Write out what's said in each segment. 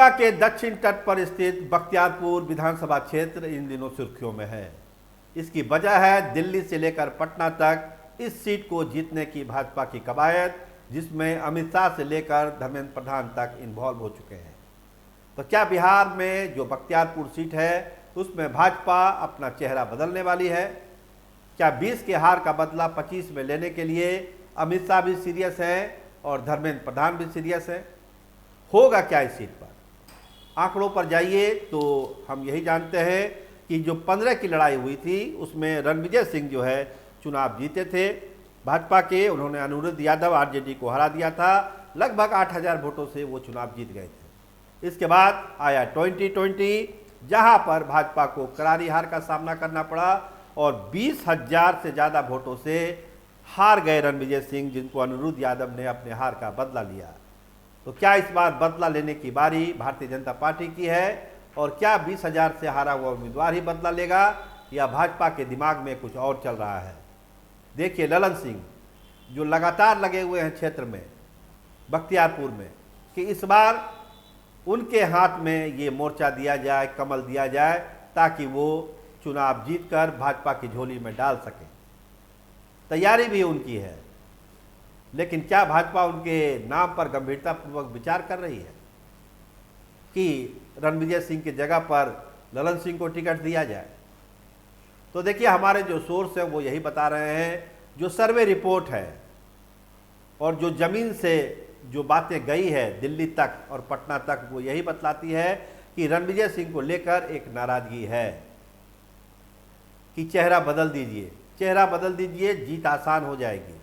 गंगा के दक्षिण तट पर स्थित बख्तियारपुर विधानसभा क्षेत्र इन दिनों सुर्खियों में है। इसकी वजह है दिल्ली से लेकर पटना तक इस सीट को जीतने की भाजपा की कवायद, जिसमें अमित शाह से लेकर धर्मेंद्र प्रधान तक इन्वॉल्व हो चुके हैं। तो क्या बिहार में जो बख्तियारपुर सीट है उसमें भाजपा अपना चेहरा बदलने वाली है? क्या 20 के हार का बदला 25 में लेने के लिए अमित शाह भी सीरियस हैं और धर्मेंद्र प्रधान भी सीरियस हैं? होगा क्या इस सीट पर? आंकड़ों पर जाइए तो हम यही जानते हैं कि जो 15 की लड़ाई हुई थी उसमें रणविजय सिंह जो है चुनाव जीते थे भाजपा के। उन्होंने अनिरुद्ध यादव आरजेडी को हरा दिया था। लगभग 8000 वोटों से वो चुनाव जीत गए थे। इसके बाद आया 2020, जहां पर भाजपा को करारी हार का सामना करना पड़ा और 20,000 से ज़्यादा वोटों से हार गए रणविजय सिंह, जिनको अनिरुद्ध यादव ने अपने हार का बदला लिया। तो क्या इस बार बदला लेने की बारी भारतीय जनता पार्टी की है? और क्या 20,000 से हारा हुआ उम्मीदवार ही बदला लेगा या भाजपा के दिमाग में कुछ और चल रहा है? देखिए, ललन सिंह जो लगातार लगे हुए हैं क्षेत्र में बख्तियारपुर में कि इस बार उनके हाथ में ये मोर्चा दिया जाए, कमल दिया जाए, ताकि वो चुनाव जीतकर भाजपा की झोली में डाल सकें। तैयारी भी उनकी है, लेकिन क्या भाजपा उनके नाम पर गंभीरतापूर्वक विचार कर रही है कि रणविजय सिंह की जगह पर ललन सिंह को टिकट दिया जाए? तो देखिए, हमारे जो सोर्स हैं वो यही बता रहे हैं, जो सर्वे रिपोर्ट है और जो जमीन से जो बातें गई है दिल्ली तक और पटना तक, वो यही बतलाती है कि रणविजय सिंह को लेकर एक नाराजगी है कि चेहरा बदल दीजिए, चेहरा बदल दीजिए, जीत आसान हो जाएगी,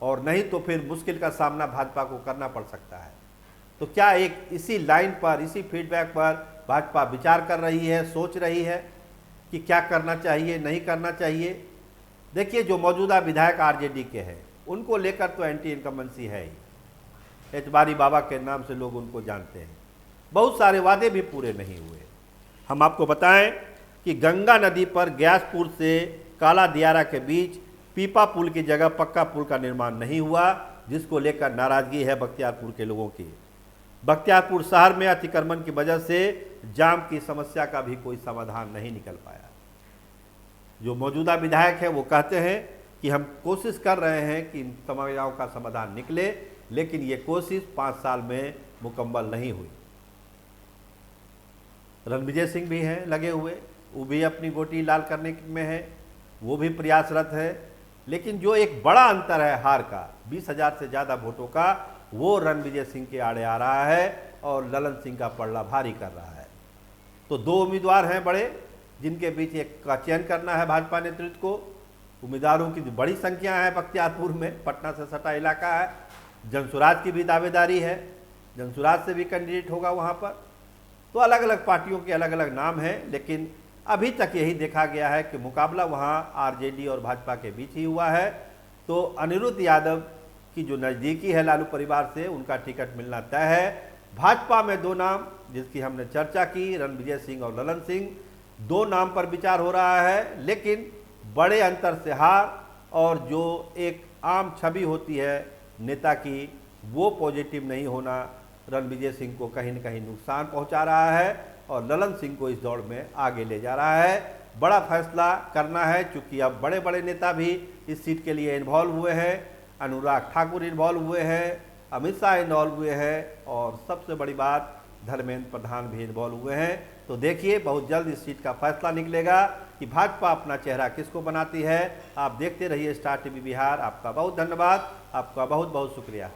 और नहीं तो फिर मुश्किल का सामना भाजपा को करना पड़ सकता है। तो क्या एक इसी लाइन पर, इसी फीडबैक पर भाजपा विचार कर रही है, सोच रही है कि क्या करना चाहिए, नहीं करना चाहिए? देखिए, जो मौजूदा विधायक आरजेडी के हैं उनको लेकर तो एंटी इनकम्बेंसी है ही। एतबारी बाबा के नाम से लोग उनको जानते हैं। बहुत सारे वादे भी पूरे नहीं हुए। हम आपको बताएं कि गंगा नदी पर ग्यासपुर से काला दियारा के बीच पीपा पुल की जगह पक्का पुल का निर्माण नहीं हुआ, जिसको लेकर नाराजगी है बख्तियारपुर के लोगों की। बख्तियारपुर शहर में अतिक्रमण की वजह से जाम की समस्या का भी कोई समाधान नहीं निकल पाया। जो मौजूदा विधायक है वो कहते हैं कि हम कोशिश कर रहे हैं कि इन समस्याओं का समाधान निकले, लेकिन ये कोशिश 5 साल में मुकम्मल नहीं हुई। रणविजय सिंह भी हैं लगे हुए, वो भी अपनी गोटी लाल करने में है, वो भी प्रयासरत है। लेकिन जो एक बड़ा अंतर है हार का, 20,000 से ज़्यादा वोटों का, वो रणविजय सिंह के आड़े आ रहा है और ललन सिंह का पलड़ा भारी कर रहा है। तो 2 उम्मीदवार हैं बड़े, जिनके बीच एक का चयन करना है भाजपा नेतृत्व को। उम्मीदवारों की बड़ी संख्या है बख्तियारपुर में, पटना से सटा इलाका है। जनसुराज की भी दावेदारी है, जनसुराज से भी कैंडिडेट होगा वहाँ पर। तो अलग अलग पार्टियों के अलग अलग नाम हैं, लेकिन अभी तक यही देखा गया है कि मुकाबला वहाँ आरजेडी और भाजपा के बीच ही हुआ है। तो अनिरुद्ध यादव की जो नज़दीकी है लालू परिवार से, उनका टिकट मिलना तय है। भाजपा में 2 नाम जिसकी हमने चर्चा की, रणविजय सिंह और ललन सिंह, 2 नाम पर विचार हो रहा है, लेकिन बड़े अंतर से हार और जो एक आम छवि होती है नेता की, वो पॉजिटिव नहीं होना रणविजय सिंह को कहीं न कहीं नुकसान पहुंचा रहा है और ललन सिंह को इस दौड़ में आगे ले जा रहा है। बड़ा फैसला करना है, क्योंकि अब बड़े बड़े नेता भी इस सीट के लिए इन्वॉल्व हुए हैं। अनुराग ठाकुर इन्वॉल्व हुए हैं, अमित शाह इन्वॉल्व हुए हैं और सबसे बड़ी बात धर्मेंद्र प्रधान भी इन्वॉल्व हुए हैं। तो देखिए, बहुत जल्द इस सीट का फैसला निकलेगा कि भाजपा अपना चेहरा किसको बनाती है। आप देखते रहिए स्टार टीवी बिहार। आपका बहुत धन्यवाद, आपका बहुत बहुत शुक्रिया।